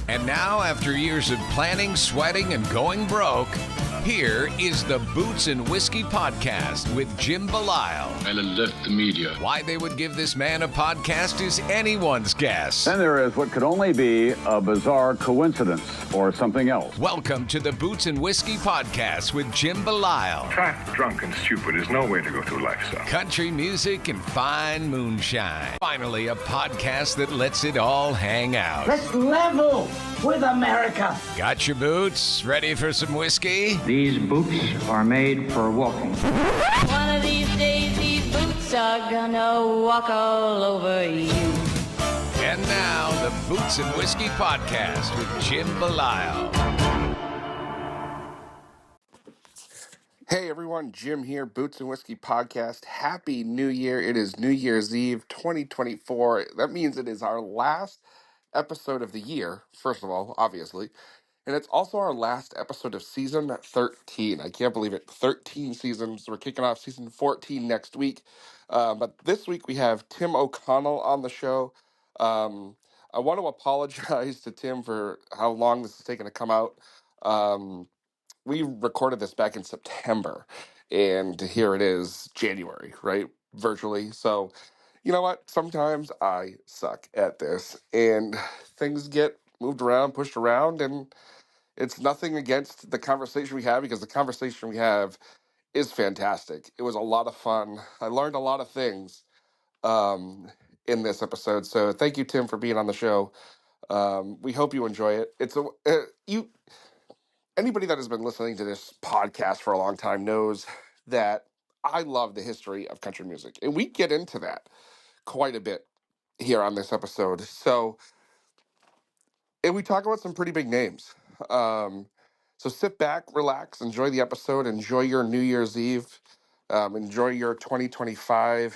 And now, after years of planning, sweating, and going broke, here is the Boots and Whiskey Podcast with Jim Belisle. I'll alert the media. Why they would give this man a podcast is anyone's guess. Then there is what could only be a bizarre coincidence or something else. Welcome to the Boots and Whiskey Podcast with Jim Belisle. Fat, drunk, and stupid is no way to go through life, son. Country music and fine moonshine. Finally, a podcast that lets it all hang out. Let's level with America. Got your boots? Ready for some whiskey? These boots are made for walking. One of these days, these boots are gonna walk all over you. And now, the Boots and Whiskey Podcast with Jim Belisle. Hey everyone, Jim here, Boots and Whiskey Podcast. Happy New Year. It is New Year's Eve 2024. That means it is our last episode of the year, first of all, obviously. And it's also our last episode of season 13. I can't believe it. 13 seasons. We're kicking off season 14 next week. But this week we have Tim O'Connell on the show. I want to apologize to Tim for how long this is taking to come out. We recorded this back in September, and here it is, January, right? Virtually. So, you know what? Sometimes I suck at this, and things get moved around, pushed around, and it's nothing against the conversation we have, because the conversation we have is fantastic. It was a lot of fun. I learned a lot of things in this episode. So thank you, Tim, for being on the show. We hope you enjoy it. Anybody that has been listening to this podcast for a long time knows that I love the history of country music, and we get into that quite a bit here on this episode. And we talk about some pretty big names. So sit back, relax, enjoy the episode, enjoy your New Year's Eve, enjoy your 2025.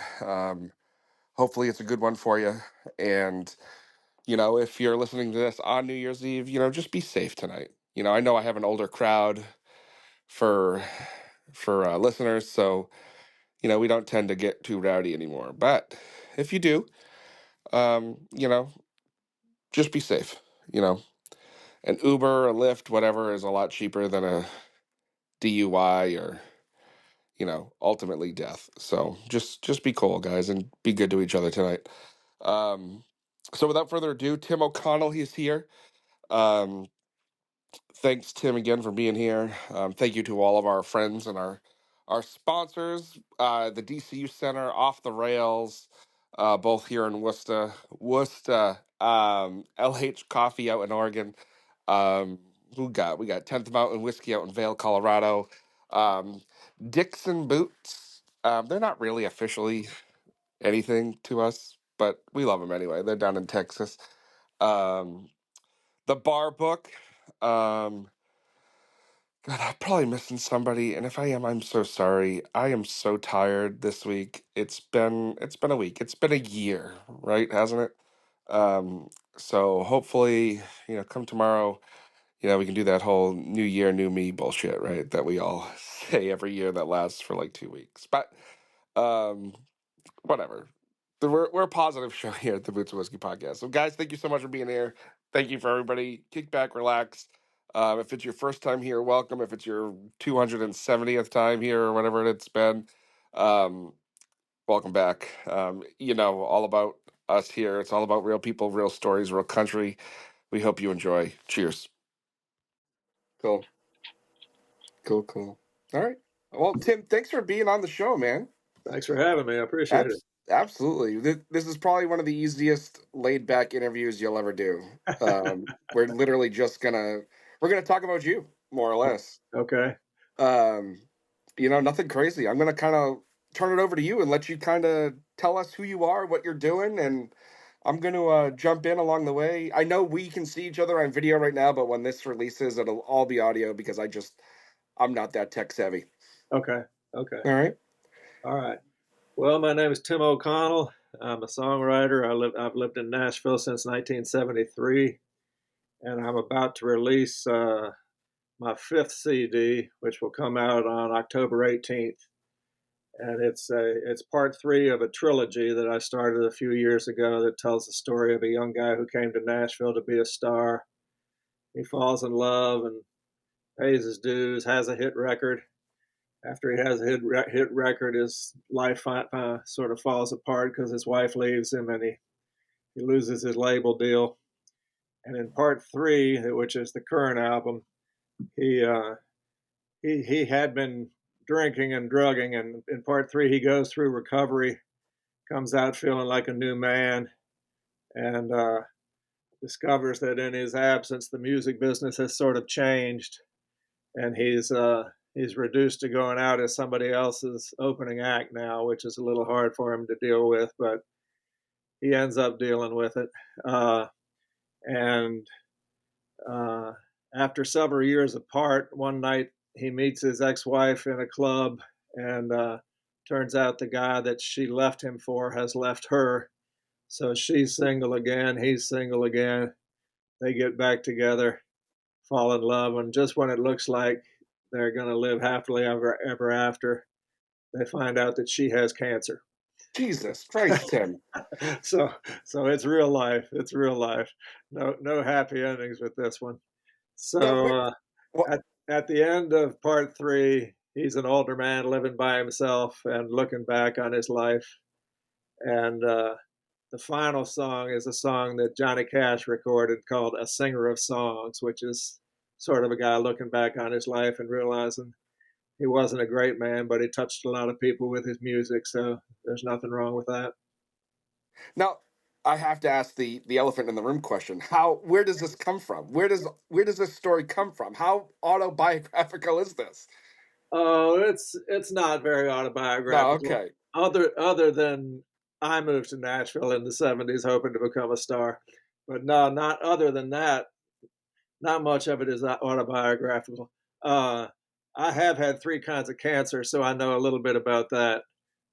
Hopefully it's a good one for you. And, you know, if you're listening to this on New Year's Eve, you know, just be safe tonight. You know, I know I have an older crowd for listeners, so, you know, we don't tend to get too rowdy anymore. But if you do, you know, just be safe. You know, an Uber, a Lyft, whatever is a lot cheaper than a DUI or, you know, ultimately death. So just be cool, guys, and be good to each other tonight. So without further ado, Tim O'Connell, he's here. Thanks, Tim, again for being here. Thank you to all of our friends and our sponsors, the DCU Center, Off the Rails, both here in Worcester, LH Coffee out in Oregon. We got 10th Mountain Whiskey out in Vail, Colorado. Dixon Boots. They're not really officially anything to us, but we love them anyway. They're down in Texas. The Bar Book. God, I'm probably missing somebody, and if I am, I'm so sorry. I am so tired this week. It's been a week. It's been a year, right? Hasn't it? So hopefully, you know, come tomorrow, you know, we can do that whole new year, new me bullshit, right? That we all say every year that lasts for like 2 weeks. But whatever. We're a positive show here at the Boots and Whiskey Podcast. So, guys, thank you so much for being here. Thank you for everybody. Kick back, relax. If it's your first time here, welcome. If it's your 270th time here or whatever it's been, welcome back. You know, all about us here. It's all about real people, real stories, real country. We hope you enjoy. Cheers. Cool. All right. Well, Tim, thanks for being on the show, man. Thanks for having me. I appreciate it. Absolutely. This is probably one of the easiest laid back interviews you'll ever do. We're literally just we're gonna talk about you, more or less. Okay. You know, nothing crazy. I'm gonna kind of turn it over to you and let you kind of tell us who you are, what you're doing, and I'm gonna jump in along the way. I know we can see each other on video right now, but when this releases, it'll all be audio because I'm not that tech savvy. Okay. All right. Well, my name is Tim O'Connell. I'm a songwriter. I've lived in Nashville since 1973, and I'm about to release my fifth CD, which will come out on October 18th. And it's part 3 of a trilogy that I started a few years ago that tells the story of a young guy who came to Nashville to be a star he falls in love and pays his dues, has a hit record. After he has a hit record, his life sort of falls apart because his wife leaves him and he loses his label deal. And in part 3, which is the current album, he had been drinking and drugging, and in part 3 he goes through recovery, comes out feeling like a new man, and discovers that in his absence the music business has sort of changed, and he's reduced to going out as somebody else's opening act now, which is a little hard for him to deal with, but he ends up dealing with it. And after several years apart, one night he meets his ex-wife in a club, and turns out the guy that she left him for has left her. So she's single again, he's single again. They get back together, fall in love, and just when it looks like they're going to live happily ever after, they find out that she has cancer. Jesus Christ, Tim. So it's real life. It's real life. No happy endings with this one. So at the end of part 3, he's an older man living by himself and looking back on his life. And the final song is a song that Johnny Cash recorded called "A Singer of Songs," which is sort of a guy looking back on his life and realizing he wasn't a great man, but he touched a lot of people with his music. So there's nothing wrong with that. Now, I have to ask the elephant in the room question. Where does this come from? Where does this story come from? How autobiographical is this? Oh, it's not very autobiographical. No, okay. Other than I moved to Nashville in the 70s hoping to become a star. But no, not other than that, not much of it is autobiographical. I have had 3 kinds of cancer, so I know a little bit about that.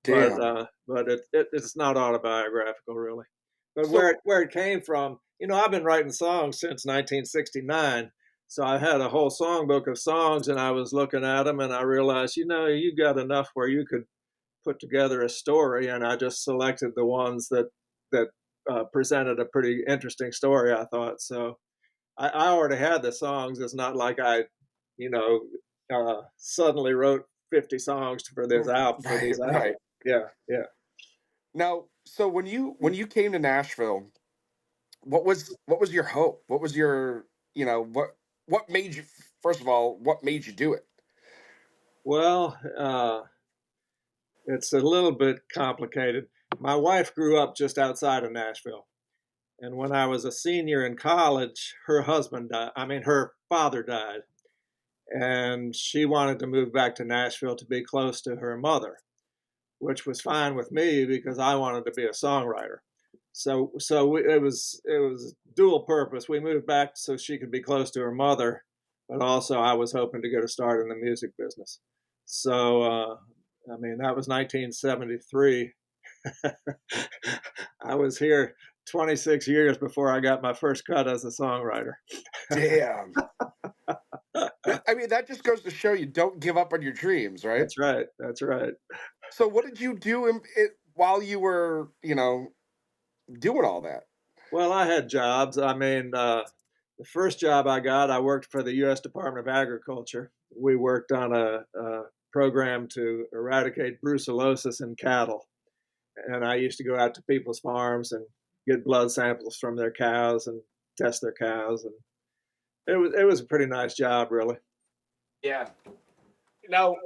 Damn. But it's not autobiographical, really. But So- where it came from, I've been writing songs since 1969. So I had a whole songbook of songs, and I was looking at them, and I realized, you got enough where you could put together a story, and I just selected the ones that presented a pretty interesting story, I thought. So I already had the songs. It's not like I, suddenly wrote 50 songs for this album. For these albums. Right. Yeah. Now, so when you came to Nashville, what was your hope? What was your, what made you, first of all, what made you do it? Well, it's a little bit complicated. My wife grew up just outside of Nashville. And when I was a senior in college, her father died. And she wanted to move back to Nashville to be close to her mother, which was fine with me because I wanted to be a songwriter. So it was dual purpose. We moved back so she could be close to her mother, but also I was hoping to get a start in the music business. So, that was 1973. I was here 26 years before I got my first cut as a songwriter. Damn. That just goes to show you don't give up on your dreams, right? That's right. So what did you do while you were, doing all that? Well, I had jobs. The first job I got, I worked for the U.S. Department of Agriculture. We worked on a program to eradicate brucellosis in cattle. And I used to go out to people's farms and get blood samples from their cows and test their cows. And it was a pretty nice job, really. Yeah. Now,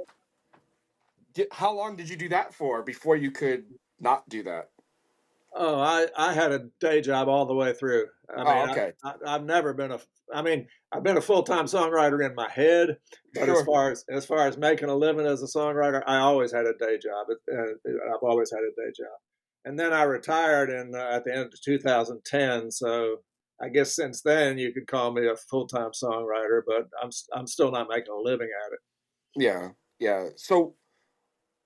how long did you do that for before you could not do that? Oh, I had a day job all the way through. Okay. I've never been I've been a full-time songwriter in my head, but Sure. as far as making a living as a songwriter, I always had a day job. I've always had a day job, and then I retired at the end of 2010. So I guess since then you could call me a full-time songwriter, but I'm still not making a living at it. Yeah. So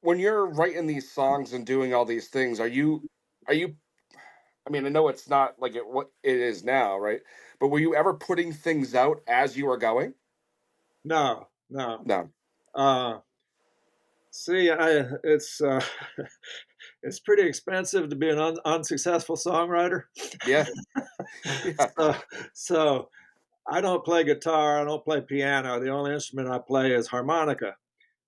when you're writing these songs and doing all these things, are you? I know it's not like what it is now, right? But were you ever putting things out as you were going? No. See, it's it's pretty expensive to be an unsuccessful songwriter. Yeah. So I don't play guitar. I don't play piano. The only instrument I play is harmonica.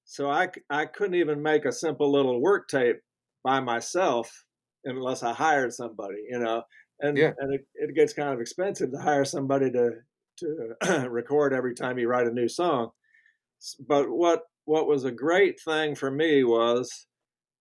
So I couldn't even make a simple little work tape by myself unless I hired somebody, Yeah. and it gets kind of expensive to hire somebody to record every time you write a new song. But what was a great thing for me was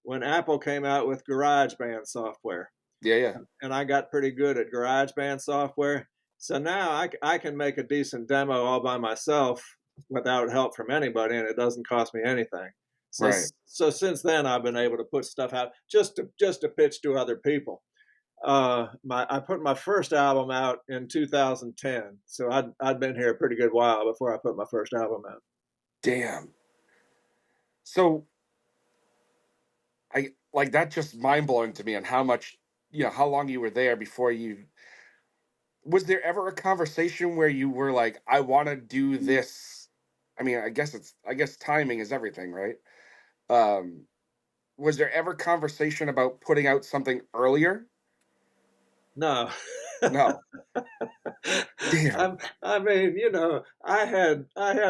when Apple came out with GarageBand software, Yeah. Yeah. and I got pretty good at GarageBand software. So now I can make a decent demo all by myself without help from anybody, and it doesn't cost me anything. So Right. so since then, I've been able to put stuff out just to pitch to other people. I put my first album out in 2010, so I'd been here a pretty good while before I put my first album out. Damn. So I like that just mind blowing to me on how much, how long you were there before you. Was there ever a conversation where you were like, I want to do this? I mean, I guess timing is everything, right? Um, was there ever conversation about putting out something earlier? No. No. Damn. I mean, I had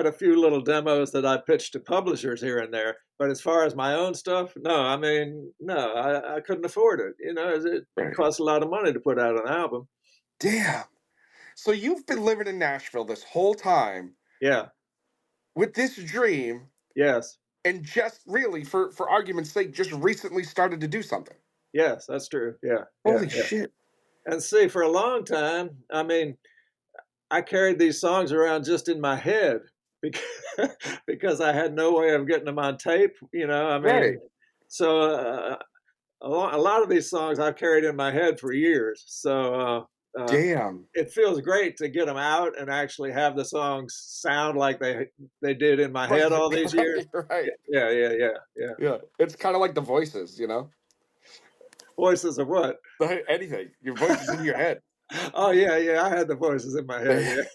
a few little demos that I pitched to publishers here and there, but as far as my own stuff, no. I mean, no, I couldn't afford it. It Right. costs a lot of money to put out an album. Damn. So you've been living in Nashville this whole time Yeah. with this dream, Yes. and just really, for argument's sake, just recently started to do something. Yes, that's true. Yeah. Holy Yeah. shit. And see, for a long time, I mean, I carried these songs around just in my head because because I had no way of getting them on tape. I mean, Right. so a lot of these songs I've carried in my head for years. So Damn. it feels great to get them out and actually have the songs sound like they did in my head all these years. Right. Yeah. It's kind of like the voices, Voices of what? Anything. Your voice is in your head. Oh yeah. I had the voices in my head.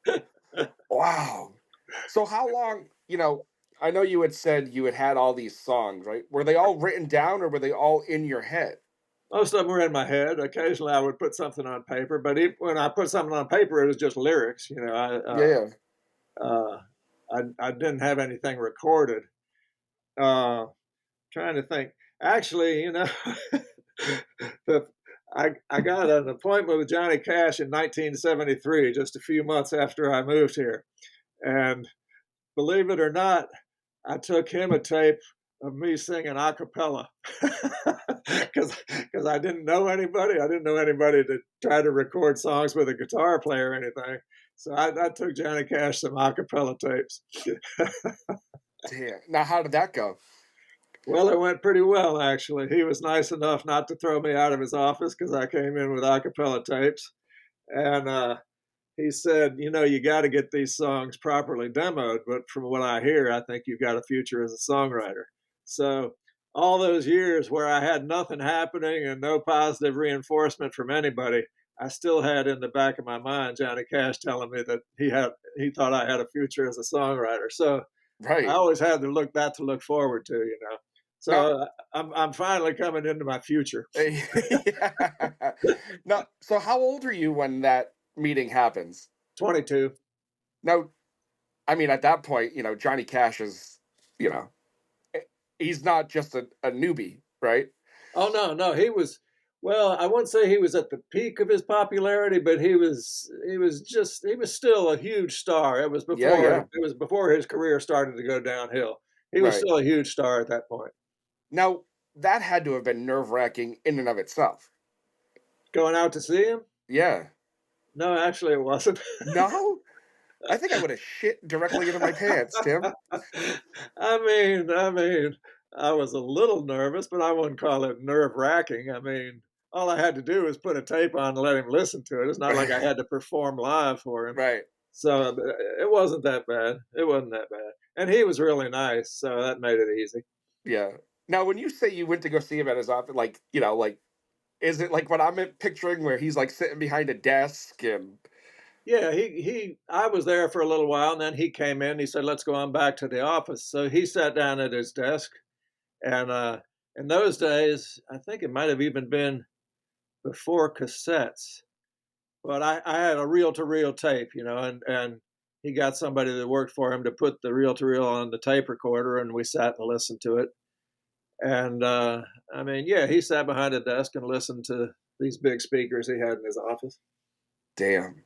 Yeah. Wow. So how long, I know you had said you had all these songs, right? Were they all written down or were they all in your head? Most of them were in my head. Occasionally, I would put something on paper, but when I put something on paper, it was just lyrics. Yeah. I didn't have anything recorded. Trying to think. Actually, I got an appointment with Johnny Cash in 1973, just a few months after I moved here, and believe it or not, I took him a tape of me singing a cappella because I didn't know anybody. I didn't know anybody to try to record songs with a guitar player or anything. So I took Johnny Cash some a cappella tapes. Damn. Now, how did that go? Well, it went pretty well, actually. He was nice enough not to throw me out of his office because I came in with a cappella tapes. And he said, you got to get these songs properly demoed. But from what I hear, I think you've got a future as a songwriter. So all those years where I had nothing happening and no positive reinforcement from anybody, I still had in the back of my mind Johnny Cash telling me that he thought I had a future as a songwriter. So Right. I always had to look forward to, So I'm finally coming into my future. Yeah. Now, so how old are you when that meeting happens? 22. Now, I mean, at that point, Johnny Cash is, he's not just a newbie, right? Oh no, he was. Well, I wouldn't say he was at the peak of his popularity, but he was still a huge star. It was before Yeah. it was before his career started to go downhill. He was Right. still a huge star at that point. Now, that had to have been nerve-wracking in and of itself. Going out to see him? Yeah. No, actually, it wasn't. No? I think I would have shit directly into my pants, Tim. I mean, I was a little nervous, but I wouldn't call it nerve-wracking. I mean, all I had to do was put a tape on and let him listen to it. It's not like I had to perform live for him. Right. So it wasn't that bad. It wasn't that bad. And he was really nice, so that made it easy. Yeah. Now, when you say you went to go see him at his office, is it like what I'm picturing where he's like sitting behind a desk and... Yeah, I was there for a little while, and then he came in. He said, "Let's go on back to the office." So he sat down at his desk, and in those days, I think it might have even been before cassettes. But I had a reel-to-reel tape, and he got somebody that worked for him to put the reel-to-reel on the tape recorder, and we sat and listened to it. And I mean, yeah, he sat behind a desk and listened to these big speakers he had in his office. Damn.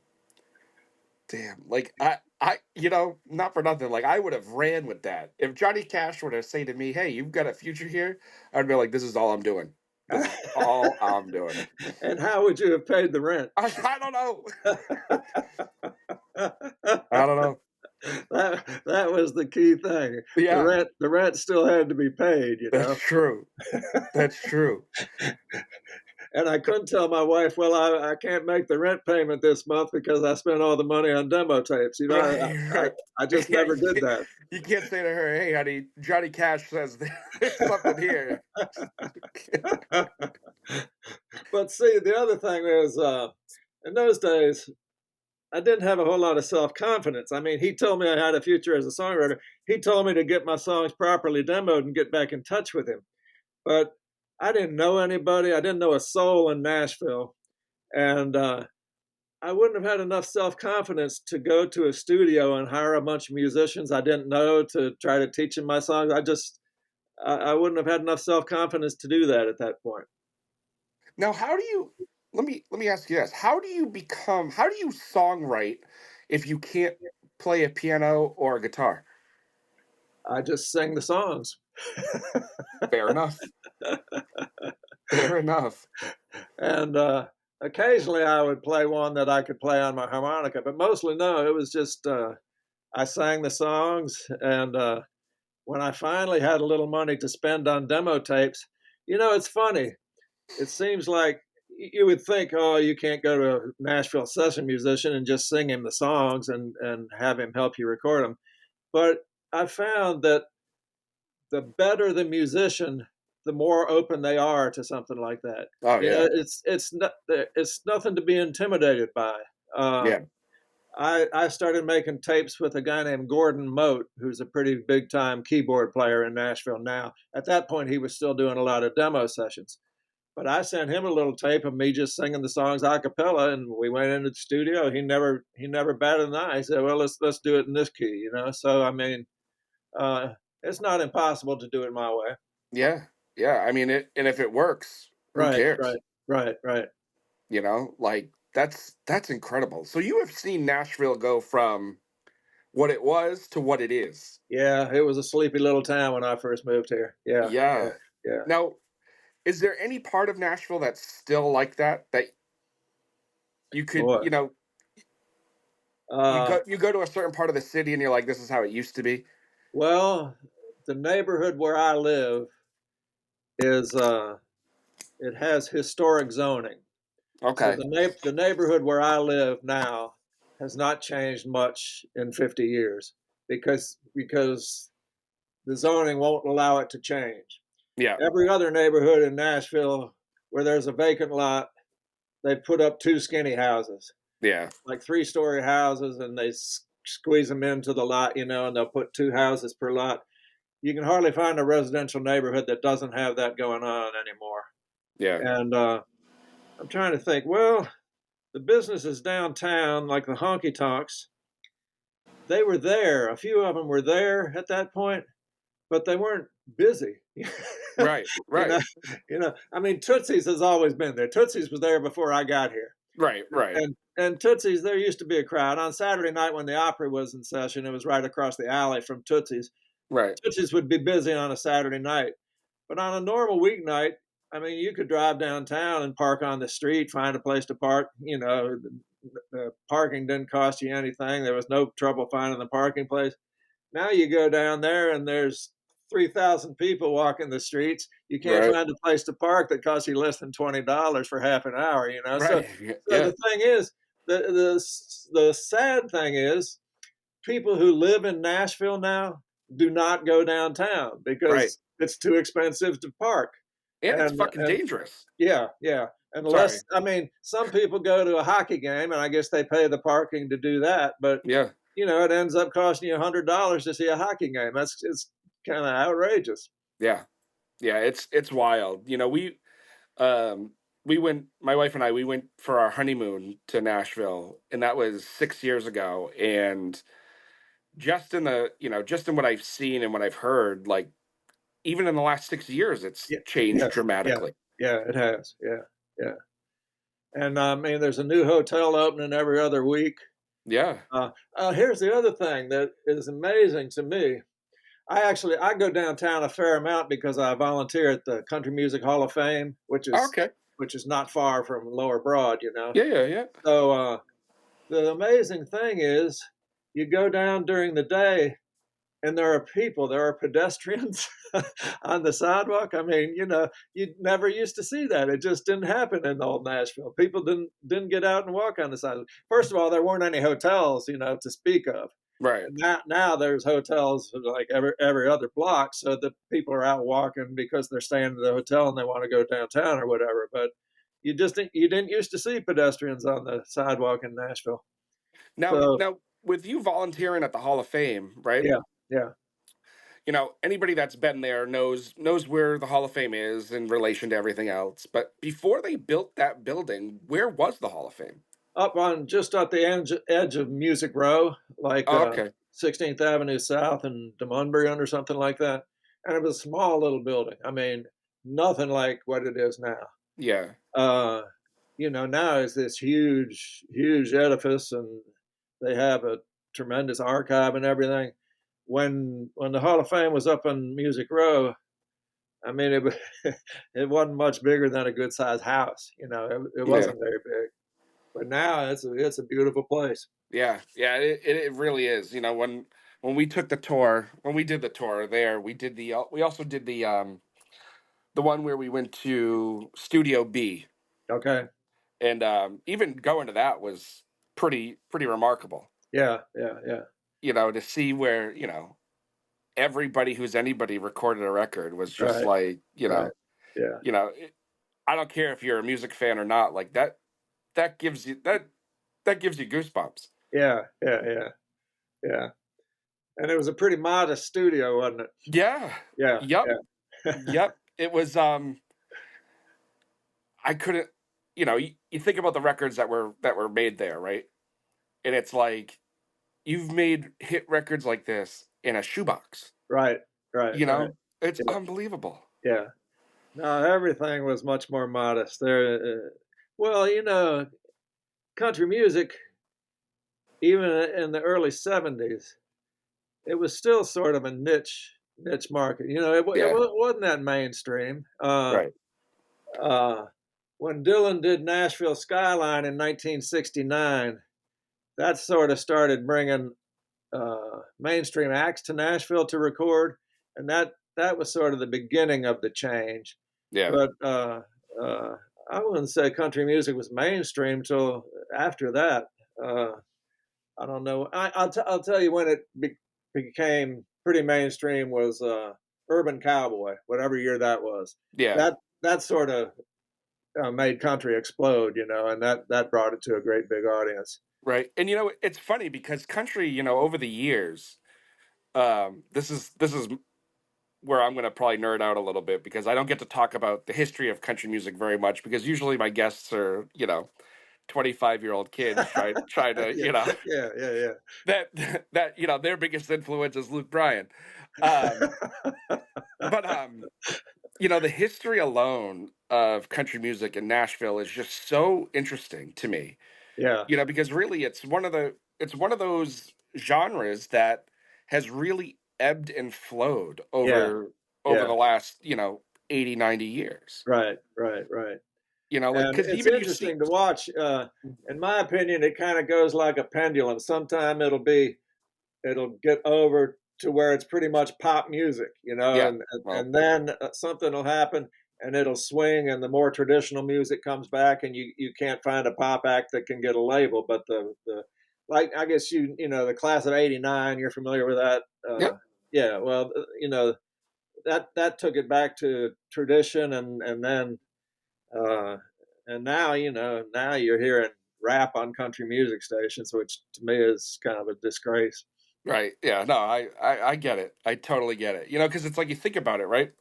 Like not for nothing. Like I would have ran with that. If Johnny Cash were to say to me, "Hey, you've got a future here," I'd be like, "This is all I'm doing. This is all I'm doing." And how would you have paid the rent? I don't know. I don't know. That was the key thing. Yeah. The rent still had to be paid, That's true. That's true. And I couldn't tell my wife, well, I can't make the rent payment this month because I spent all the money on demo tapes. Right. I just never did that. You can't say to her, "Hey, honey, Johnny Cash says there's something here." But see, the other thing is, in those days, I didn't have a whole lot of self-confidence. I mean, he told me I had a future as a songwriter. He told me to get my songs properly demoed and get back in touch with him. But I didn't know anybody. I didn't know a soul in Nashville. And I wouldn't have had enough self-confidence to go to a studio and hire a bunch of musicians I didn't know to try to teach them my songs. I wouldn't have had enough self-confidence to do that at that point. Now, let me ask you this. How do you songwrite if you can't play a piano or a guitar? I just sang the songs. Fair enough. Fair enough. And occasionally I would play one that I could play on my harmonica, but mostly no, it was just I sang the songs. And when I finally had a little money to spend on demo tapes, it's funny. It seems like you would think, oh, you can't go to a Nashville session musician and just sing him the songs and have him help you record them. But I found that the better the musician, the more open they are to something like that. Oh yeah. It's nothing to be intimidated by. Yeah. I started making tapes with a guy named Gordon Mote, who's a pretty big time keyboard player in Nashville now. At that point, he was still doing a lot of demo sessions. But I sent him a little tape of me just singing the songs a cappella, and we went into the studio. He never batted an eye. He said, "Well, let's do it in this key," So I mean, it's not impossible to do it my way. Yeah. I mean, and if it works, who cares? Right. Like that's incredible. So you have seen Nashville go from what it was to what it is. Yeah, it was a sleepy little town when I first moved here. Yeah. Now, is there any part of Nashville that's still like that you could, you go to a certain part of the city and you're like, this is how it used to be? Well, the neighborhood where I live is it has historic zoning. Okay. So the neighborhood where I live now has not changed much in 50 years because the zoning won't allow it to change. Yeah. Every other neighborhood in Nashville where there's a vacant lot, they put up two skinny houses. Yeah. Like 3-story houses, and they squeeze them into the lot, and they'll put 2 houses per lot. You can hardly find a residential neighborhood that doesn't have that going on anymore. Yeah. And I'm trying to think, well, the businesses downtown, like the honky tonks, they were there. A few of them were there at that point, but they weren't busy. Right. I mean, Tootsie's has always been there. Tootsie's was there before I got here. Right. And Tootsie's, there used to be a crowd. On Saturday night when the Opry was in session, it was right across the alley from Tootsie's. Right. Tootsie's would be busy on a Saturday night. But on a normal weeknight, I mean, you could drive downtown and park on the street, find a place to park. The parking didn't cost you anything. There was no trouble finding the parking place. Now you go down there and there's 3,000 people walking the streets. You can't find a place to park that costs you less than $20 for half an hour. Right. So the thing is, the sad thing is, people who live in Nashville now do not go downtown because it's too expensive to park. And it's fucking dangerous. Yeah. Unless, I mean, some people go to a hockey game, and I guess they pay the parking to do that. But it ends up costing you $100 to see a hockey game. It's kind of outrageous. Yeah, it's wild. We my wife and I, we went for our honeymoon to Nashville, and that was 6 years ago. And just in what I've seen and what I've heard, like even in the last 6 years, it's Yeah, changed yes, yeah, dramatically. yeah, it has. Yeah, yeah. And I mean, there's a new hotel opening every other week. Yeah. Here's the other thing that is amazing to me. I go downtown a fair amount because I volunteer at the Country Music Hall of Fame, Okay. which is not far from Lower Broad, you know. Yeah, yeah, yeah. So the amazing thing is, you go down during the day, and there are pedestrians on the sidewalk. I mean, you never used to see that. It just didn't happen in old Nashville. People didn't get out and walk on the sidewalk. First of all, there weren't any hotels, to speak of. Right. And now there's hotels like every other block, so that people are out walking because they're staying in the hotel and they want to go downtown or whatever. But you didn't used to see pedestrians on the sidewalk in Nashville. Now, So now with you volunteering at the Hall of Fame, right? yeah, yeah. Anybody that's been there knows where the Hall of Fame is in relation to everything else. But before they built that building, where was the Hall of Fame? Up on just at the edge of Music Row, like Oh, okay. 16th Avenue South and DeMunbrian or something like that. And it was a small little building. I mean, nothing like what it is now. Yeah. Now it's this huge, huge edifice, and they have a tremendous archive and everything. When the Hall of Fame was up on Music Row, I mean, it wasn't much bigger than a good sized house. It wasn't very big. But now it's a beautiful place. Yeah. Yeah. It really is. When we took the tour, when we did the tour there, we also did the one where we went to Studio B, Okay. and even going to that was pretty remarkable. Yeah, yeah, yeah. To see where everybody who's anybody recorded a record was just Right. like Right. Yeah. I don't care if you're a music fan or not, like that gives you goosebumps. Yeah, yeah, yeah, yeah. And it was a pretty modest studio, wasn't it? Yeah. Yeah. Yep. Yeah. Yep. It was I couldn't you think about the records that were made there, right? And it's like you've made hit records like this in a shoebox. Right. Right. Right. It's Yeah. unbelievable. Yeah. No, everything was much more modest. Country music, even in the early '70s, it was still sort of a niche market. It Yeah. wasn't that mainstream. Right. When Dylan did Nashville Skyline in 1969, that sort of started bringing mainstream acts to Nashville to record, and that was sort of the beginning of the change. Yeah. But I wouldn't say country music was mainstream till after that. I don't know. I'll tell you when it became pretty mainstream was Urban Cowboy, whatever year that was. Yeah. That sort of made country explode, and that brought it to a great big audience. Right. And it's funny because country, over the years, this is where I'm going to probably nerd out a little bit, because I don't get to talk about the history of country music very much, because usually my guests are, 25-year-old kids trying to, Yeah. that their biggest influence is Luke Bryan. But the history alone of country music in Nashville is just so interesting to me. Yeah. Because really it's one of those genres that has really ebbed and flowed over Yeah. the last, 80, 90 years. Right. Like, And it's interesting to watch. In my opinion, it kind of goes like a pendulum. Sometime it'll get over to where it's pretty much pop music, Yeah. and then something will happen and it'll swing, and the more traditional music comes back, and you can't find a pop act that can get a label. But the like, I guess the class of '89, you're familiar with that. Yep. Yeah. Well, that took it back to tradition, and then and now now you're hearing rap on country music stations, which to me is kind of a disgrace. Right. Yeah. No, I get it. I totally get it. Because it's like, you think about it, right?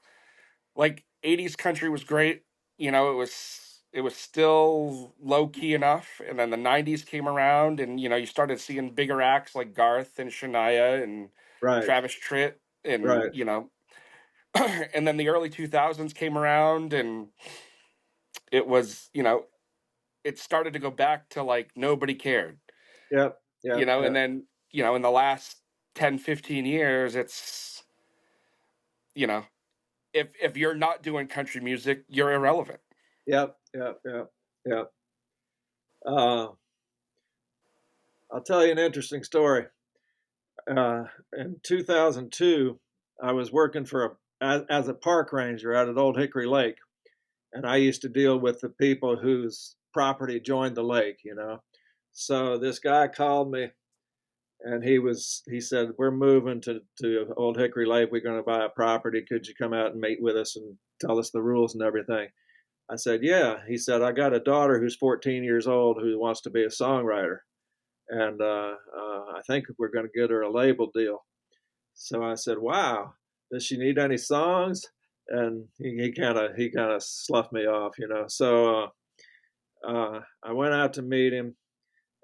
Like 80s country was great. It was it was still low key enough, and then the '90s came around, and you started seeing bigger acts like Garth and Shania and Right, Travis Tritt, and right. and then the early 2000s came around, and it was it started to go back to like nobody cared, Yep, yep, and yep, then in the last 10-15 years, it's you know if you're not doing country music, you're irrelevant. yep, yep, yep, yep. Uh, I'll tell you an interesting story. In 2002, I was working as a park ranger out at Old Hickory Lake, and I used to deal with the people whose property joined the lake. So this guy called me, and he said, "We're moving to Old Hickory Lake. We're going to buy a property. Could you come out and meet with us and tell us the rules and everything?" I said, "Yeah." He said, "I got a daughter who's 14 years old who wants to be a songwriter, and I think we're going to get her a label deal." So I said, "Wow, does she need any songs?" And he kind of sloughed me off. So I went out to meet him,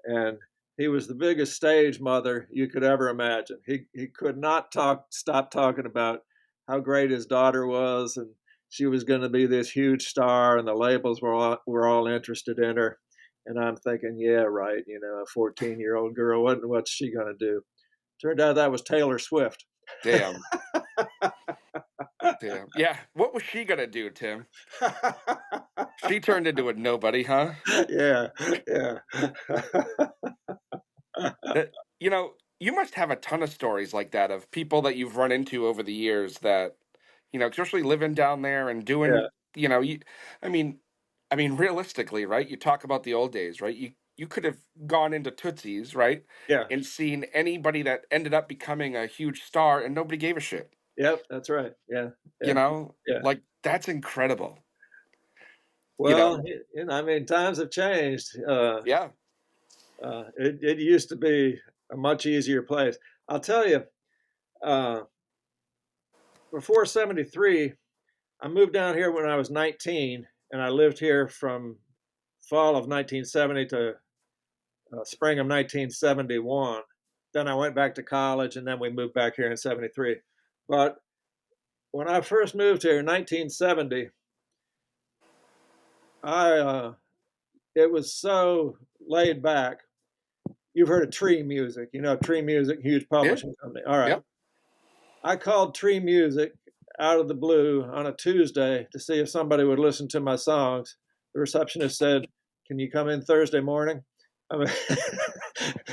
and he was the biggest stage mother you could ever imagine. He could not stop talking about how great his daughter was, and she was going to be this huge star, and the labels were all interested in her. And I'm thinking, yeah, right. A 14-year-old girl, what's she going to do? Turned out that was Taylor Swift. Damn. Damn. Yeah. What was she gonna do, Tim? She turned into a nobody, huh? Yeah, yeah. That, you must have a ton of stories like that of people that you've run into over the years that, especially living down there and doing, Yeah, you, I mean, realistically, right? You talk about the old days, right? You could have gone into Tootsie's, right? yeah. And seen anybody that ended up becoming a huge star and nobody gave a shit. Yep, that's right. Yeah, You yeah, know, yeah. like that's incredible. You know, Well, times have changed. yeah. It used to be a much easier place. I'll tell you, uh, before '73, I moved down here when I was 19, and I lived here from fall of 1970 to spring of 1971. Then I went back to college, and then we moved back here in '73. But when I first moved here in 1970, it was so laid back. You've heard of Tree Music, Tree Music, huge Yeah. publishing company. All right. Yep. I called Tree Music out of the blue on a Tuesday to see if somebody would listen to my songs. The receptionist said, "Can you come in Thursday morning?" I mean,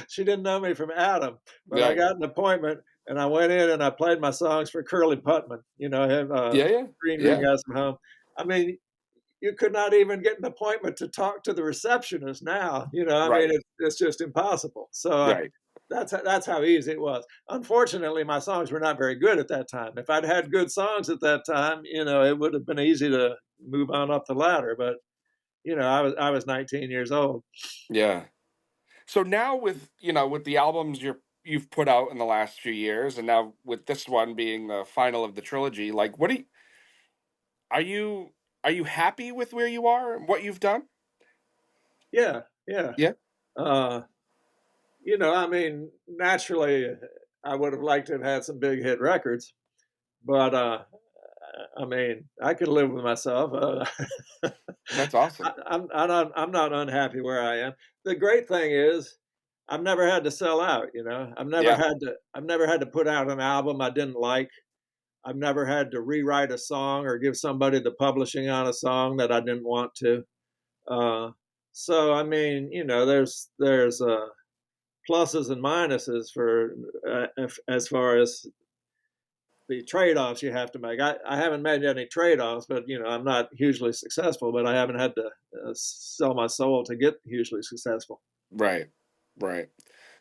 she didn't know me from Adam, but I Right. got an appointment, and I went in and I played my songs for Curly Putman. Yeah. Green Yeah. Green Guys from Home. I mean, you could not even get an appointment to talk to the receptionist now. Right. It's just impossible. So Right. that's how easy it was. Unfortunately, my songs were not very good at that time. If I'd had good songs at that time, it would have been easy to move on up the ladder. But I was 19 years old. Yeah. So now with the albums you've put out in the last few years, and now with this one being the final of the trilogy, like are you are you happy with where you are and what you've done? Yeah, yeah. Yeah. Uh, naturally, I would have liked to have had some big hit records, but I could live with myself. That's awesome. I'm not unhappy where I am. The great thing is, I've never had to sell out. Yeah. I've never had to put out an album I didn't like. I've never had to rewrite a song or give somebody the publishing on a song that I didn't want to. Uh, so there's pluses and minuses for as far as the trade-offs you have to make. I haven't made any trade-offs, but I'm not hugely successful. But I haven't had to sell my soul to get hugely successful. Right. Right.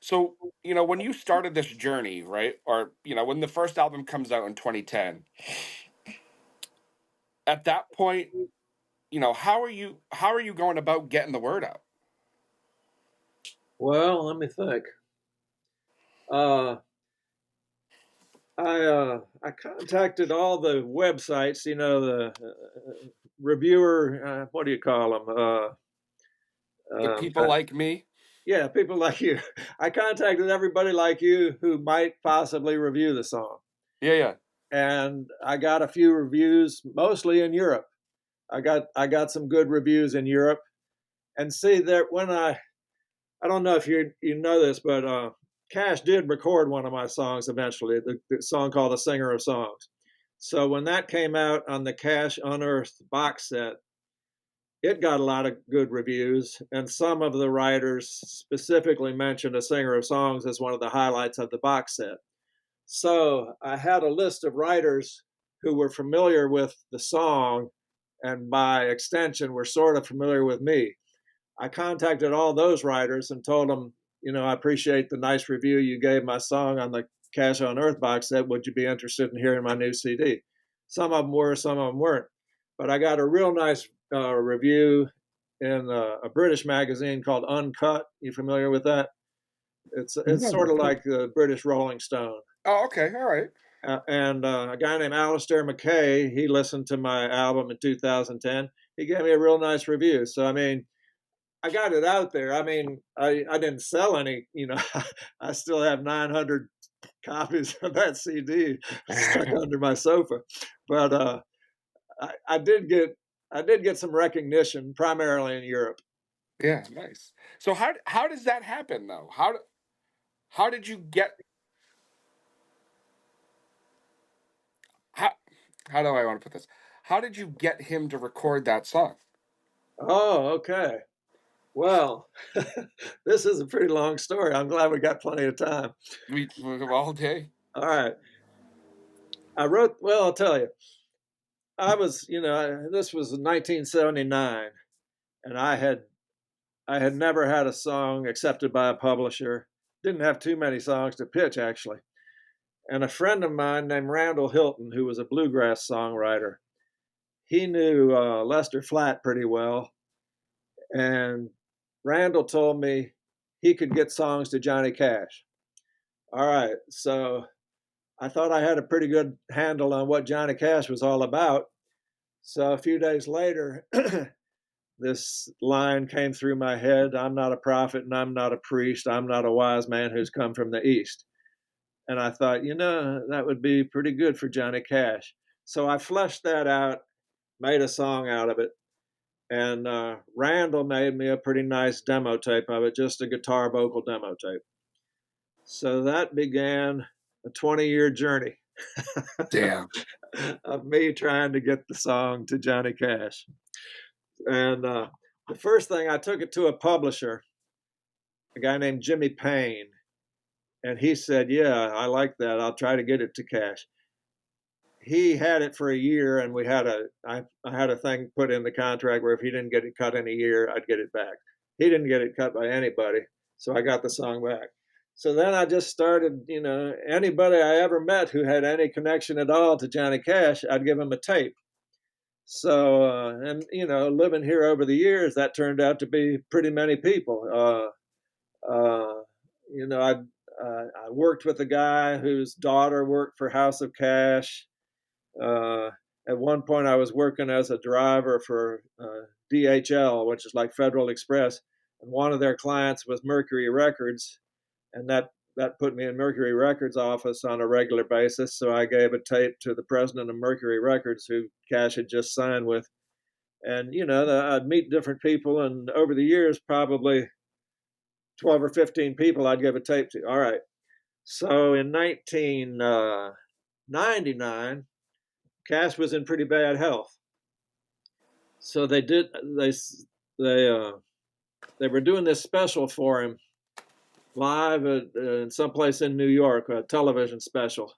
So, when you started this journey, right? Or, when the first album comes out in 2010, at that point, how are you going about getting the word out? Well, let me think. I contacted all the websites, the reviewer, what do you call them? The people like me. Yeah, people like you. I contacted everybody like you who might possibly review the song. Yeah. And I got a few reviews, mostly in Europe. I got some good reviews in Europe. And see that when I don't know if you know this, but Cash did record one of my songs eventually, the song called "A Singer of Songs." So when that came out on the Cash Unearthed box set, it got a lot of good reviews, and some of the writers specifically mentioned "A Singer of Songs" as one of the highlights of the box set. So I had a list of writers who were familiar with the song and by extension were sort of familiar with me. I contacted all those writers and told them, I appreciate the nice review you gave my song on the Cash on Earth box set. Would you be interested in hearing my new CD? Some of them were, some of them weren't. But I got a real nice review in a British magazine called Uncut. You familiar with that? It's sort of like the British Rolling Stone. Oh, okay, all right. And a guy named Alistair McKay, he listened to my album in 2010. He gave me a real nice review. So, I mean, I got it out there. I mean, I didn't sell any, I still have 900 copies of that CD stuck under my sofa. But I did get some recognition, primarily in Europe. Yeah, nice. So how does that happen though? How did you get? How do I want to put this? How did you get him to record that song? Oh, okay. Well, this is a pretty long story. I'm glad we got plenty of time. We have all day. All right. I'll tell you. I was, this was 1979, and I had never had a song accepted by a publisher. Didn't have too many songs to pitch, actually. And a friend of mine named Randall Hilton, who was a bluegrass songwriter, he knew Lester Flatt pretty well. And Randall told me he could get songs to Johnny Cash. All right, so I thought I had a pretty good handle on what Johnny Cash was all about. So a few days later, this line came through my head: I'm not a prophet and I'm not a priest. I'm not a wise man who's come from the East. And I thought, that would be pretty good for Johnny Cash. So I fleshed that out, made a song out of it. And Randall made me a pretty nice demo tape of it, just a guitar vocal demo tape. So that began a 20-year journey. Damn. Of me trying to get the song to Johnny Cash. And the first thing, I took it to a publisher, a guy named Jimmy Payne. And he said, yeah, I like that. I'll try to get it to Cash. He had it for a year, and I had a thing put in the contract where if he didn't get it cut in a year, I'd get it back. He didn't get it cut by anybody, so I got the song back. So then I just started, anybody I ever met who had any connection at all to Johnny Cash, I'd give him a tape. So, living here over the years, that turned out to be pretty many people. I worked with a guy whose daughter worked for House of Cash. At one point, I was working as a driver for DHL, which is like Federal Express, and one of their clients was Mercury Records, and that put me in Mercury Records' office on a regular basis. So I gave a tape to the president of Mercury Records, who Cash had just signed with, and I'd meet different people, and over the years, probably 12 or 15 people I'd give a tape to. All right. So in 1999, Cash was in pretty bad health. So they were doing this special for him live in someplace in New York, a television special,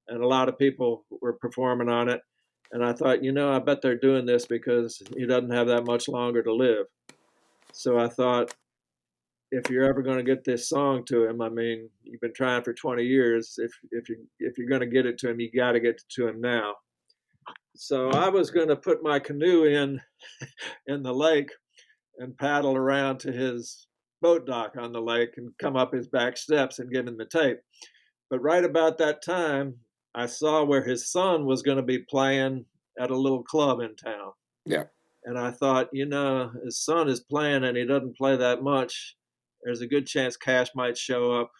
and a lot of people were performing on it. And I thought, I bet they're doing this because he doesn't have that much longer to live. So I thought, if you're ever going to get this song to him, I mean, you've been trying for 20 years. If you're going to get it to him, you got to get it to him now. So I was going to put my canoe in the lake and paddle around to his boat dock on the lake and come up his back steps and give him the tape. But right about that time, I saw where his son was going to be playing at a little club in town. Yeah. And I thought, his son is playing and he doesn't play that much. There's a good chance Cash might show up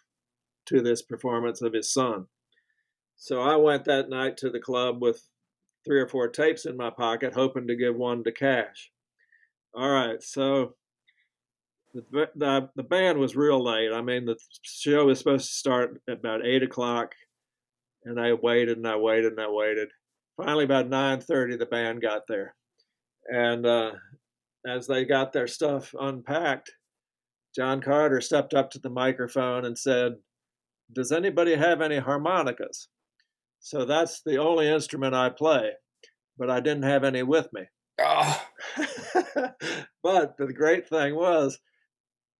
to this performance of his son. So I went that night to the club with 3 or 4 tapes in my pocket, hoping to give one to Cash. All right, so the band was real late. I mean, the show was supposed to start at about 8 o'clock, and I waited and I waited and I waited. Finally, about 9:30, the band got there. And as they got their stuff unpacked, John Carter stepped up to the microphone and said, "Does anybody have any harmonicas?" So that's the only instrument I play, but I didn't have any with me. Oh. But the great thing was,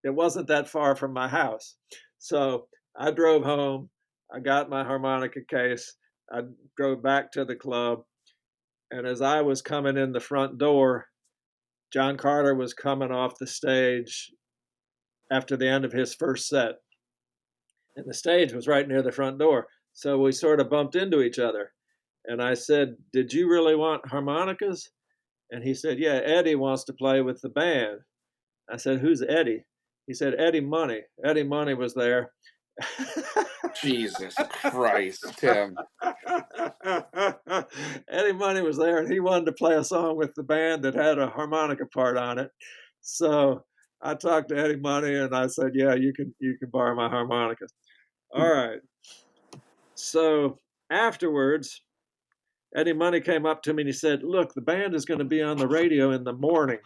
it wasn't that far from my house. So I drove home, I got my harmonica case, I drove back to the club, and as I was coming in the front door, John Carter was coming off the stage after the end of his first set. And the stage was right near the front door. So we sort of bumped into each other. And I said, "Did you really want harmonicas?" And he said, "Yeah, Eddie wants to play with the band." I said, "Who's Eddie?" He said, "Eddie Money." Eddie Money was there. Jesus Christ, Tim. Eddie Money was there, and he wanted to play a song with the band that had a harmonica part on it. So I talked to Eddie Money, and I said, "Yeah, you can borrow my harmonica." All right. So afterwards, Eddie Money came up to me and he said, "Look, the band is going to be on the radio in the morning,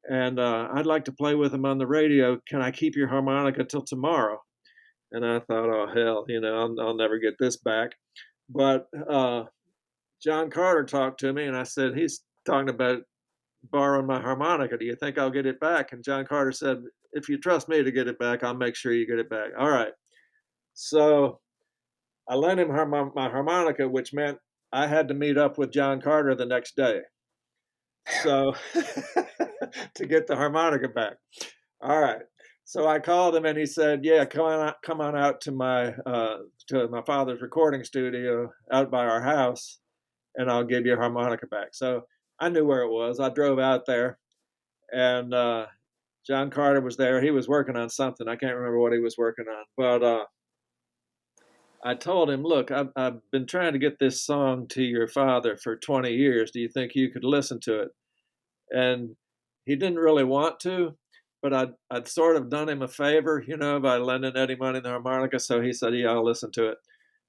and I'd like to play with them on the radio. Can I keep your harmonica till tomorrow?" And I thought, oh, hell, I'll never get this back. But John Carter talked to me, and I said, "He's talking about borrowing my harmonica. Do you think I'll get it back?" And John Carter said, "If you trust me to get it back, I'll make sure you get it back." All right. So I lent him my harmonica, which meant I had to meet up with John Carter the next day. So to get the harmonica back. All right. So I called him and he said, "Yeah, come on out to my father's recording studio out by our house, and I'll give you a harmonica back." So I knew where it was. I drove out there, and John Carter was there. He was working on something. I can't remember what he was working on, but I told him, "Look, I've been trying to get this song to your father for 20 years. Do you think you could listen to it?" And he didn't really want to, but I'd sort of done him a favor, by lending Eddie Money the harmonica. So he said, "Yeah, I'll listen to it."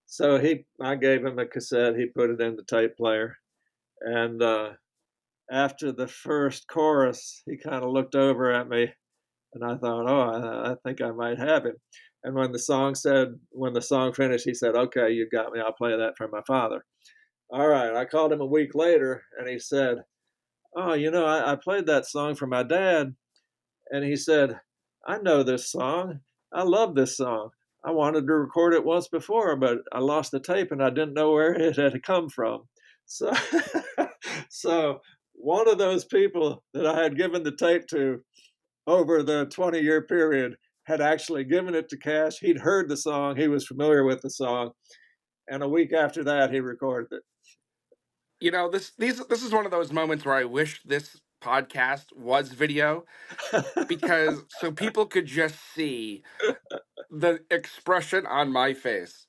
So I gave him a cassette. He put it in the tape player. And after the first chorus, he kind of looked over at me, and I thought, oh, I think I might have him. And when the song finished, he said, "Okay, you got me. I'll play that for my father." All right. I called him a week later, and he said, "Oh, I played that song for my dad." And he said, "I know this song. I love this song. I wanted to record it once before, but I lost the tape and I didn't know where it had come from." So, so one of those people that I had given the tape to over the 20-year period had actually given it to Cash. He'd heard the song. He was familiar with the song. And a week after that, he recorded it. This is one of those moments where I wish this podcast was video, because so people could just see the expression on my face,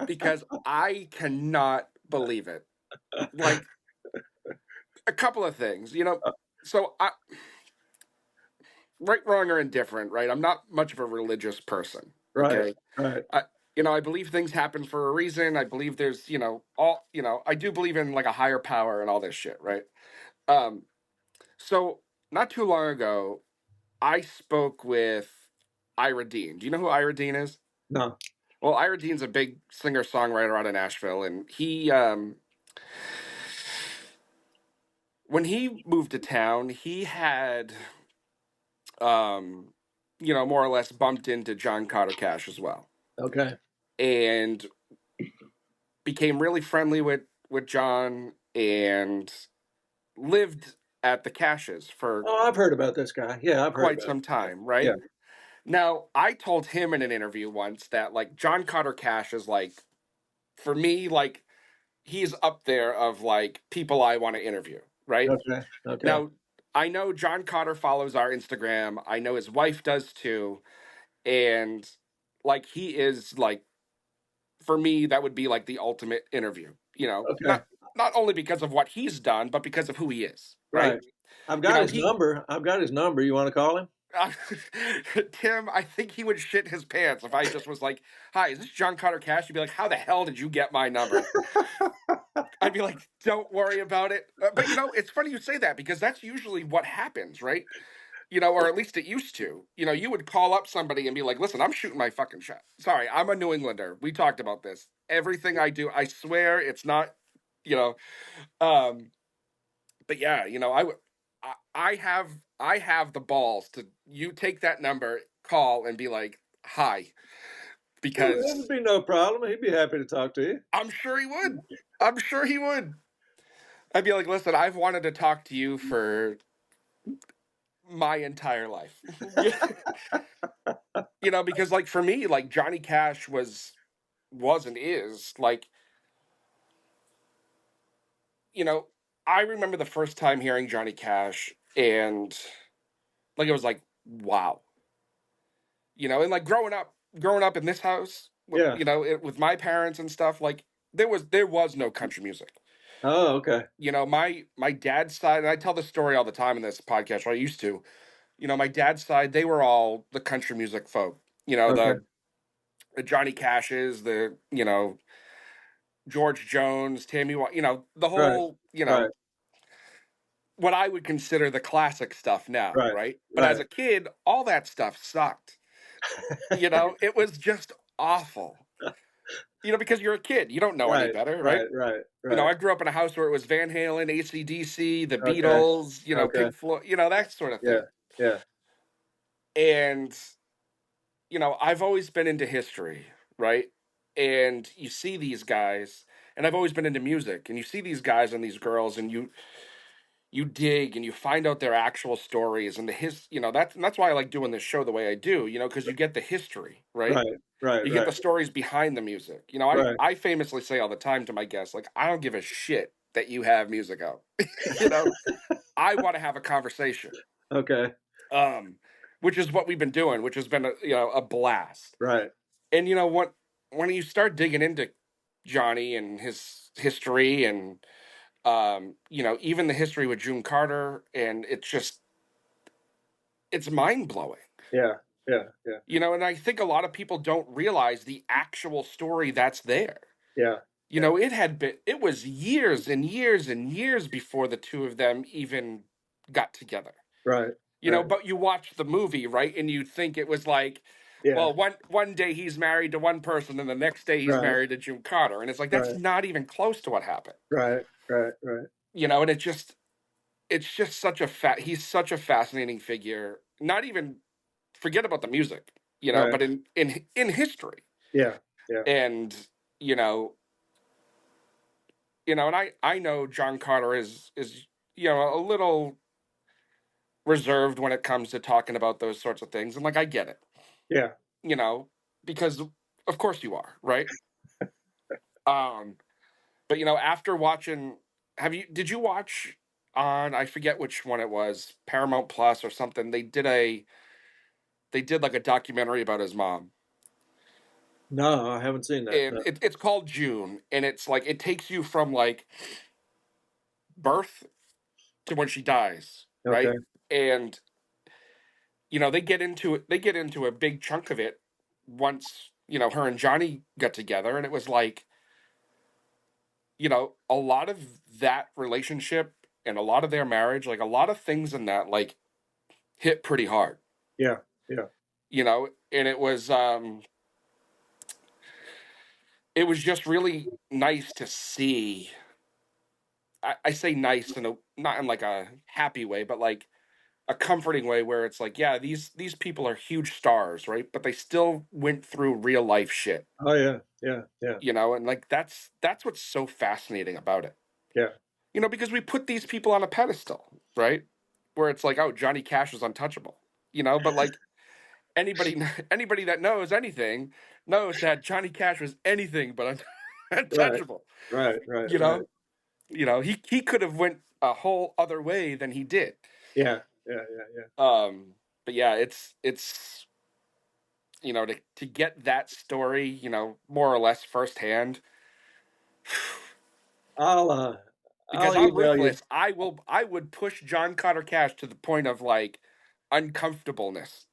because I cannot believe it. Like, a couple of things, so right, wrong, or indifferent, right? I'm not much of a religious person. Okay? Right. I believe things happen for a reason. I believe there's, I do believe in like a higher power and all this shit, right? So not too long ago, I spoke with Ira Dean. Do you know who Ira Dean is? No. Well, Ira Dean's a big singer-songwriter out of Nashville, and he, when he moved to town, he had, more or less bumped into John Carter Cash as well. Okay. And became really friendly with John, and lived at the Cashes for I've heard about this guy. Yeah, I've heard quite about some him. time, right? Yeah. Now, I told him in an interview once that, like, John Carter Cash is like for me, like, he's up there of like people I want to interview, right? Okay. Okay. Now, I know John Cotter follows our Instagram. I know his wife does too. And like he is like, for me, that would be like the ultimate interview, Okay. not only because of what he's done, but because of who he is, right? Right. I've You got know, his number. I've got his number. You want to call him? Tim, I think he would shit his pants if I just was like, "Hi, is this John Cotter Cash?" You'd be like, "How the hell did you get my number?" I'd be like, "Don't worry about it." But it's funny you say that because that's usually what happens, right? Or at least it used to. You would call up somebody and be like, "Listen, I'm shooting my fucking shot. Sorry, I'm a New Englander. We talked about this. Everything I do, I swear it's not, you know." Um, but yeah, I have the balls to you take that number, call, and be like, "Hi," Well, because it would be no problem. He'd be happy to talk to you. I'm sure he would. I'm sure he would. I'd be like, "Listen, I've wanted to talk to you for my entire life." Because like for me, like Johnny Cash was and is like, I remember the first time hearing Johnny Cash and like it was like, wow. And like growing up in this house, Yeah. with my parents and stuff, like there was no country music. Oh, okay. My dad's side, and I tell this story all the time in this podcast, or I used to. My dad's side, they were all the country music folk. Okay. The Johnny Cashes, the George Jones, Tammy, the whole, Right. what I would consider the classic stuff now, Right. right? But as a kid, all that stuff sucked. It was just awful. Because you're a kid, you don't know any better, right? Right. I grew up in a house where it was Van Halen, AC/DC, the Okay. Beatles, Okay. Pink Floyd, that sort of thing. Yeah. And I've always been into history, right? And you see these guys, and I've always been into music, and you see these guys and these girls, and you dig and you find out their actual stories and that's why I like doing this show the way I do, because you get the history, right? Right. You get the stories behind the music. Right. I famously say all the time to my guests, like, I don't give a shit that you have music out. I want to have a conversation. Okay. Which is what we've been doing, which has been a blast. Right. And when you start digging into Johnny and his history and even the history with June Carter, and it's mind-blowing. Yeah. And I think a lot of people don't realize the actual story that's there. Yeah. It was years and years and years before the two of them even got together. Right. But you watch the movie, right? And you think it was like, Yeah. well, one day he's married to one person and the next day he's married to June Carter. And it's like, that's not even close to what happened. Right. And it's just such he's such a fascinating figure. Not even forget about the music, but in history. Yeah. And, and I know John Carter is a little reserved when it comes to talking about those sorts of things. And like, I get it. Yeah. Because of course you are, right? But after watching, did you watch on, I forget which one it was, Paramount Plus or something, they did like a documentary about his mom. No, I haven't seen that. And no. it's called June, and it's like it takes you from like birth to when she dies, right? Okay. And they get into a big chunk of it once her and Johnny got together, and it was like a lot of that relationship and a lot of their marriage, like a lot of things in that like hit pretty hard. Yeah. And it was just really nice to see. I say nice not in like a happy way, but like a comforting way where it's like, yeah, these people are huge stars, right? But they still went through real life shit. Oh yeah. And like that's what's so fascinating about it. Yeah. Because we put these people on a pedestal, right? Where it's like, oh, Johnny Cash is untouchable. But like anybody that knows anything knows that Johnny Cash was anything but untouchable. Right. You know, he could have went a whole other way than he did. Yeah. But yeah, it's you know, to get that story, you know, more or less firsthand. Because I'll I'm email you. ruthless, I would push John Connor Cash to the point of like uncomfortableness.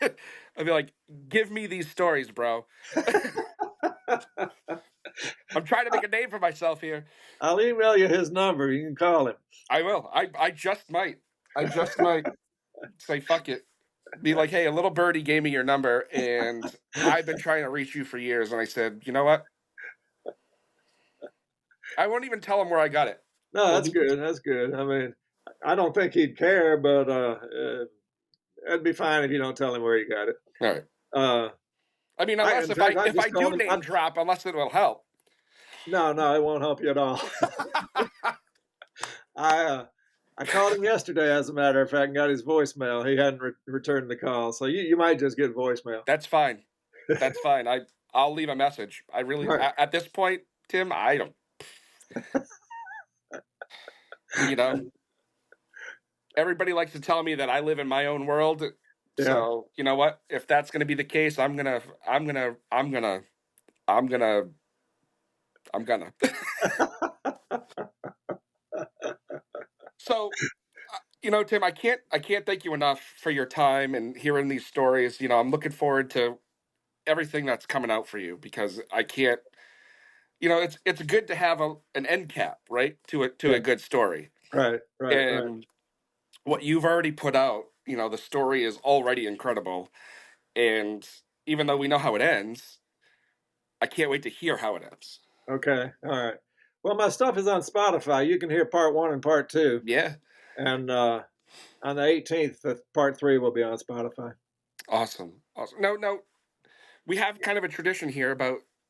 I'd be like, give me these stories, bro. I'm trying to make a name for myself here. I'll email you his number. You can call him. I will. I just might. I just might say fuck it. Be like, hey, a little birdie gave me your number, and I've been trying to reach you for years. And I said, you know what? I won't even tell him where I got it. No, that's good. That's good. I mean, I don't think he'd care, but it'd be fine if you don't tell him where you got it. All right. I mean, unless if I do name drop, unless it will help. No, it won't help you at all. I called him yesterday, as a matter of fact, and got his voicemail. He hadn't returned the call, so you might just get voicemail. That's fine. That's fine. I'll leave a message. I really at this point, Tim, I don't. You know, everybody likes to tell me that I live in my own world. Yeah. So you know what? If that's going to be the case, I'm gonna. So, you know, Tim, I can't thank you enough for your time and hearing these stories. You know, I'm looking forward to everything that's coming out for you, because I can't. You know, it's good to have an end cap, right, to a good story. Right. And what you've already put out, you know, the story is already incredible. And even though we know how it ends, I can't wait to hear how it ends. Okay. All right. Well, my stuff is on Spotify. You can hear part 1 and part 2. Yeah. And on the 18th, part 3 will be on Spotify. Awesome. No, we have kind of a tradition here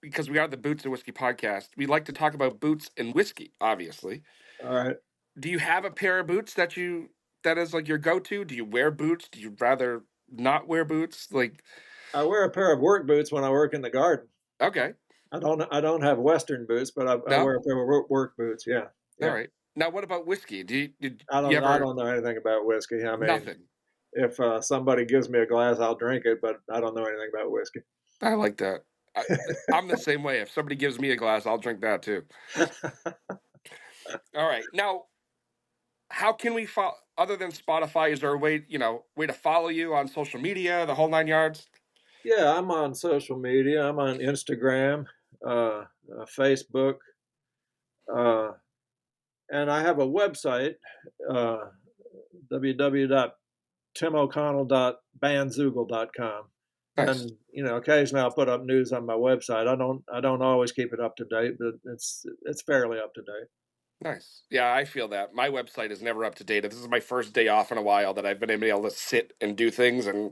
because we are the Boots and Whiskey podcast. We like to talk about boots and whiskey, obviously. All right. Do you have a pair of boots that is like your go-to? Do you wear boots? Do you rather not wear boots? Like, I wear a pair of work boots when I work in the garden. Okay. I don't have Western boots, but I wear a pair of work boots. Yeah. All right. Now, what about whiskey? I don't know anything about whiskey. I mean, nothing. If somebody gives me a glass, I'll drink it, but I don't know anything about whiskey. I like that. I'm the same way. If somebody gives me a glass, I'll drink that too. All right. Now, how can we follow, other than Spotify? Is there a way to follow you on social media, the whole 9 yards? Yeah, I'm on social media. I'm on Instagram, Facebook, and I have a website, www.timoconnell.bandzoogle.com. Nice. And occasionally I'll put up news on my website. I don't always keep it up to date, but it's fairly up to date. Nice. Yeah, I feel that. My website is never up to date. This is my first day off in a while that I've been able to sit and do things, and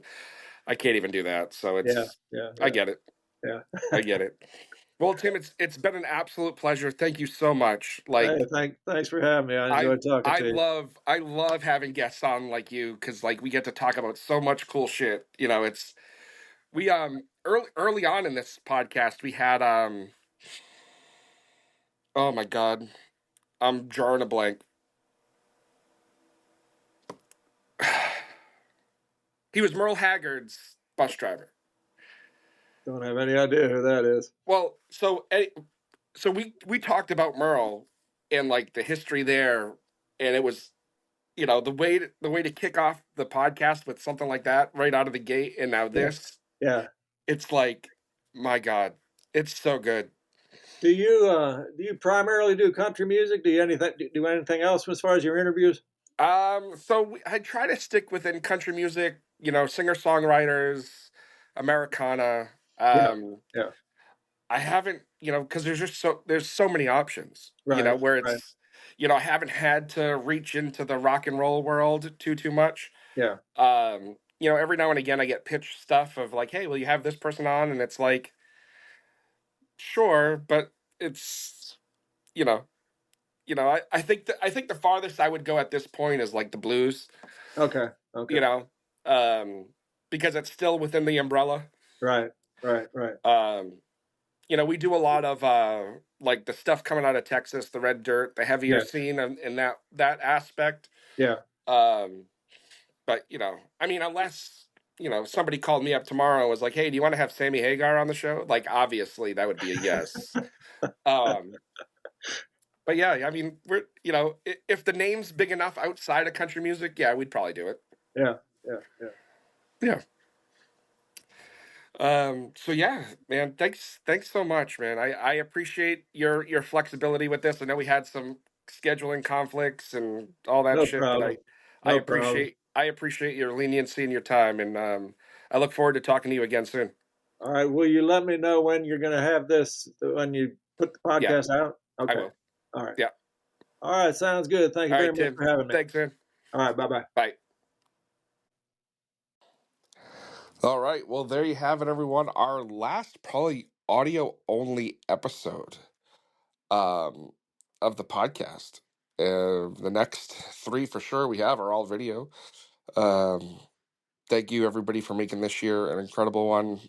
I can't even do that. So it's I get it. Yeah. I get it. Well, Tim, it's been an absolute pleasure. Thank you so much. Like, thanks for having me. I enjoyed talking to you. I love having guests on like you, because like we get to talk about so much cool shit. You know, we early on in this podcast we had oh my God, I'm drawing a blank. He was Merle Haggard's bus driver. Don't have any idea who that is. Well, so we talked about Merle and like the history there, and it was, the way to kick off the podcast with something like that right out of the gate, and now this. Yeah. It's like, my God, it's so good. Do you primarily do country music? Do you do anything else as far as your interviews? So I try to stick within country music, singer-songwriters, Americana. Yeah. I haven't, because there's so many options, right, where it's, I haven't had to reach into the rock and roll world too much. Yeah. Every now and again I get pitched stuff of like, hey, will you have this person on? And it's like, sure, but it's, I think the farthest I would go at this point is like the blues. Okay. Because it's still within the umbrella. Right. we do a lot of like the stuff coming out of Texas, the red dirt, the heavier Yes. scene, and in that aspect. Yeah. But I mean, unless somebody called me up tomorrow and was like, "Hey, do you want to have Sammy Hagar on the show?" Like, obviously, that would be a yes. But yeah, I mean, we're if the name's big enough outside of country music, yeah, we'd probably do it. Yeah. Yeah. So yeah, man, thanks so much, man. I appreciate your flexibility with this. I know we had some scheduling conflicts and all that No shit, but problem. I No problem. appreciate your leniency and your time, and I look forward to talking to you again soon. All right. Will you let me know when you're going to have this, when you put the podcast out? Okay. I will. All right. Yeah. All right. Sounds good. Thank you All very right, much Tim. for having me. Thanks, man. All right. Bye-bye. Bye. All right. Well, there you have it, everyone. Our last probably audio only episode of the podcast. The next 3 for sure we have are all video. Thank you everybody for making this year an incredible one.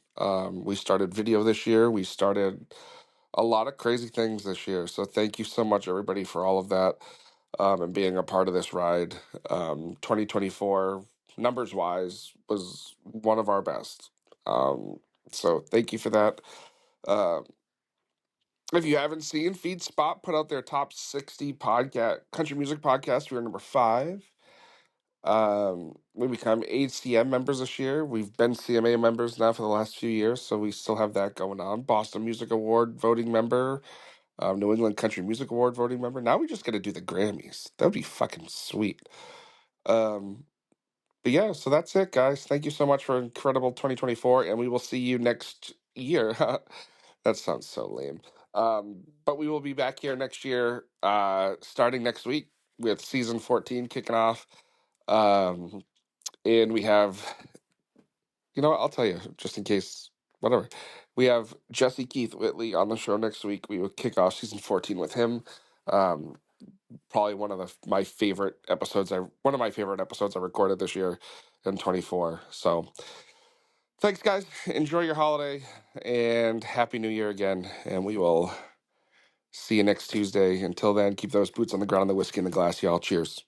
We started video this year. We started a lot of crazy things this year. So thank you so much everybody for all of that and being a part of this ride. 2024 numbers wise was one of our best. So thank you for that. If you haven't seen, FeedSpot put out their top 60 country music podcasts. We were number 5. We become ACM members this year. We've been CMA members now for the last few years, so we still have that going on. Boston Music Award voting member, New England Country Music Award voting member. Now we just got to do the Grammys. That would be fucking sweet. But yeah, so that's it, guys. Thank you so much for incredible 2024, and we will see you next year. That sounds so lame. But we will be back here next year, starting next week with season 14 kicking off. And we have, I'll tell you just in case, whatever. We have Jesse Keith Whitley on the show next week. We will kick off season 14 with him. Probably one of my favorite episodes. One of my favorite episodes I recorded this year in 24. So thanks, guys. Enjoy your holiday and Happy New Year again. And we will see you next Tuesday. Until then, keep those boots on the ground, the whiskey in the glass, y'all. Cheers.